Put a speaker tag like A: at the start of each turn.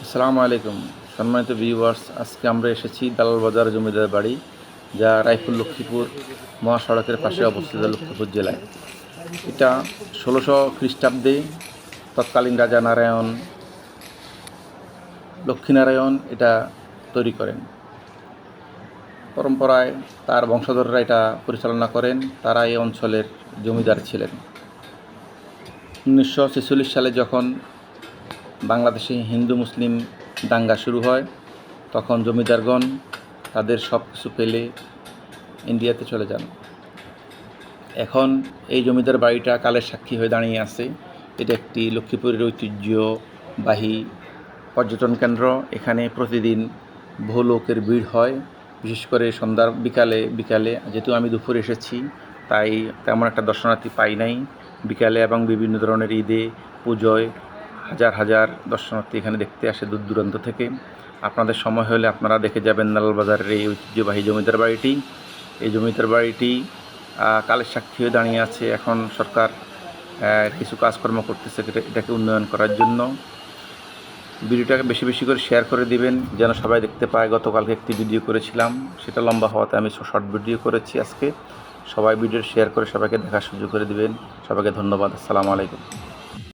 A: আসসালামু আলাইকুম সম্মানিত ভিউয়ার্স, আজকে আমরা এসেছি দালাল বাজার জমিদার বাড়ি, যা রায়পুর লক্ষ্মীপুর মহাসড়কের পাশে অবস্থিত লক্ষ্মীপুর জেলায়। এটা 1600 খ্রিস্টাব্দে তৎকালীন রাজা লক্ষ্মীনারায়ণ এটা তৈরি করেন। পরম্পরায় তার বংশধররা এটা পরিচালনা করেন। তারা এই অঞ্চলের জমিদার ছিলেন। 1946 সালে যখন বাংলাদেশে হিন্দু মুসলিম দাঙ্গা শুরু হয়, তখন জমিদারগণ তাদের সব কিছু ফেলে ইন্ডিয়াতে চলে যান। এখন এই জমিদার বাড়িটা কালের সাক্ষী হয়ে দাঁড়িয়ে আছে। এটা একটি লক্ষ্মীপুরের ঐতিহ্যবাহী পর্যটন কেন্দ্র। এখানে প্রতিদিন বহু লোকের ভিড় হয়, বিশেষ করে সন্ধ্যার বিকালে। যেহেতু আমি দুপুরে এসেছি, তাই তেমন একটা দর্শনার্থী পাই নাই। বিকালে এবং বিভিন্ন ধরনের ঈদে, পুজোয় হাজার হাজার দর্শনার্থী এখানে দেখতে আসে দূর দূরান্ত থেকে। আপনাদের সময় হলে আপনারা দেখে যাবেন দালাল বাজারের এই ঐতিহ্যবাহী জমিদার বাড়িটি। এই জমিদার বাড়িটি কালের সাক্ষী হয়ে দাঁড়িয়ে আছে। এখন সরকার কিছু কাজকর্ম করতেছে এটাকে উন্নয়ন করার জন্য। ভিডিওটাকে বেশি বেশি করে শেয়ার করে দিবেন যেন সবাই দেখতে পায়। গতকালকে একটি ভিডিও করেছিলাম, সেটা লম্বা হওয়াতে আমি শর্ট ভিডিও করেছি আজকে। সবাই ভিডিও শেয়ার করে সবাইকে দেখার সুযোগ করে দিবেন। সবাইকে ধন্যবাদ। আসসালামু আলাইকুম।